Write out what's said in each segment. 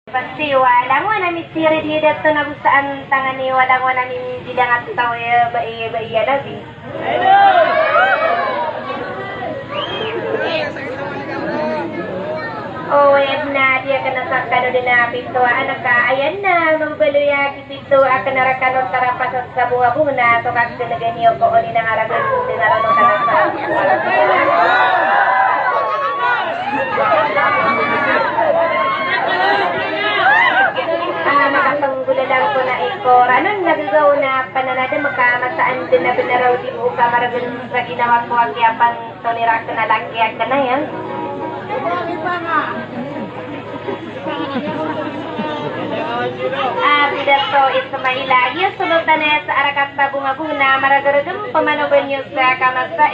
Pasti walang wana misteri dia dato na busaan tangan ni walang wana min bilang at tao ya bai nabi. Oh, web na dia kena sakado din na pito anak ka ayan na mabaluya kipito akan narakanot karapas sa bunga-bunga na to kag naganiyo ko ni nang aragon din arano kanasa. Nakapangguladang ko na ikor. Anong nagagaw na pananada makamasaan din na binaraw di mo ka maragal sa ginawa ko ang kiyapan to ni Raka na lakiyak ka na yan? Tidak to Ismaila. Yung sulod na sa arakat sa bunga-bunga maragaragam pamanoban nyo sa kamasa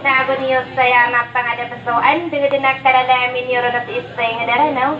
Nago niyo sa yamak pangada pasoan. Dengan din nagkaralamin nyo rin at isa yung daranaw.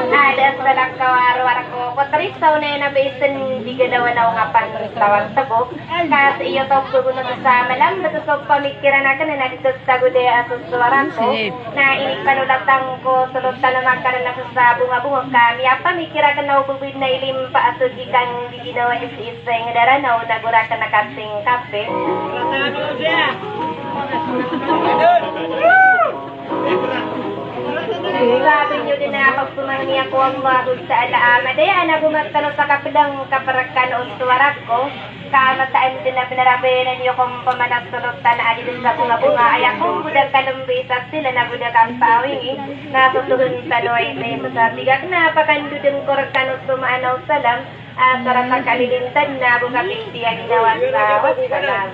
Ada salak kawar-war ko kotrisaw na nabisan di gadawa na ngapan tawag tabo kas iyo to puguno sa malam betusog pamikiran akan na dito sa gude asus suaran ko na ini panulatang ko sulutan na makaran na sa bunga-bunga kami apa mikirakan na ububid na ilim pa aso gikan di ginawa isa ng daranaw nagurakan na kasing kape. Sabi nyo din na pagpumangni ako ang mahul sa alaama. Daya na gumatalo sa kapilang kaparakan o suwarag ko. Kamataan din na pinarabayanan nyo kung pamanagsulot na adilin sa bunga-bunga. Ay akong budang kalumbisat sila na budang kampawing nasusuhun taloy sa ito sa tigak na pakandudin ko ragkanot sumanaw salam. Sarap ang kalilintan na bukapiti ang ginawa sa wasalam.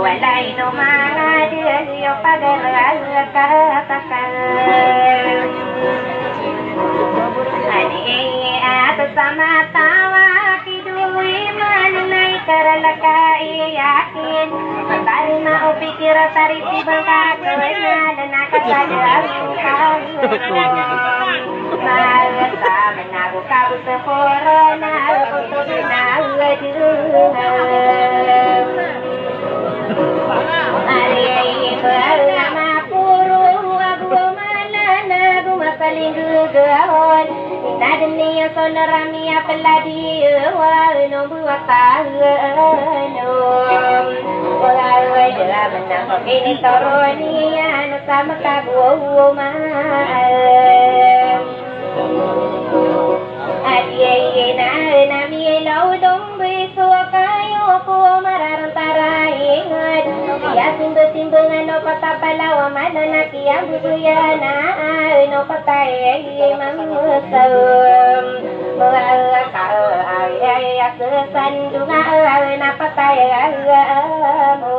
Walay no mga diyo pag-alakatakan Ani ato sa matawa kiduwi man na'y karalakai yakin Matari na o pikira taritibang kakoy na nakasagad Malasama na ko kabo sa foro na kutog na Ari berlama puro aku malana gumasaling gugahon Nadaniya sonarami apaladi wa no buatano Wala dalam na kini toroniya na sama kago Ari na nami laudong bisu kayo ko mararantarain Ya timbangan no patapalawa manana kiyang bubuyana no patay mangusam mga kaay sandunga na patay mo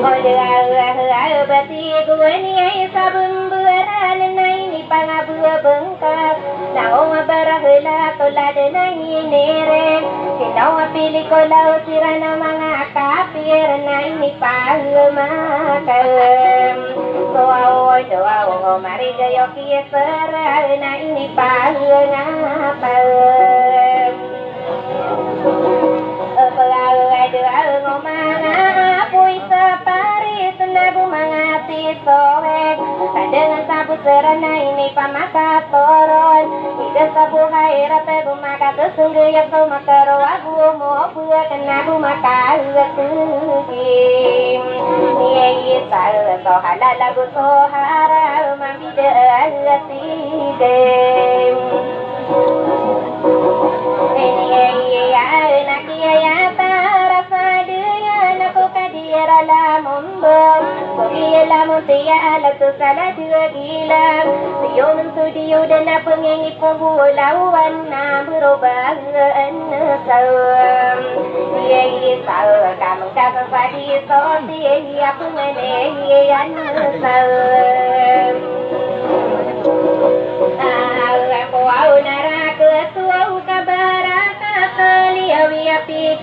Olah bati guni ay sabun buaran nay pangabua bengkak Nao barahla tolad nay nere Kinaw pili ko law sira na mga kapir nay pagmakam Doaw marigayo kiyasara nay pagngapam Doaw ngomanga apoy sa Paris na bumangati sohek Dengan sabu serana ini pamakatoron Ida sa buhay rata bumakatosunggayak sa makarawagu mo buya kena bumakatugim Niya isal so halalagu so haral mambida alasidem Niya nakiya lamun tiya alat tu salah dua gila. Tiyo menstudio dan apa nyanyi pembulawan na berubah sawam. Tiya sawam kamu kata padi so tiya pengeneyan sawam. Aku au nara ketua kabaraka liawi api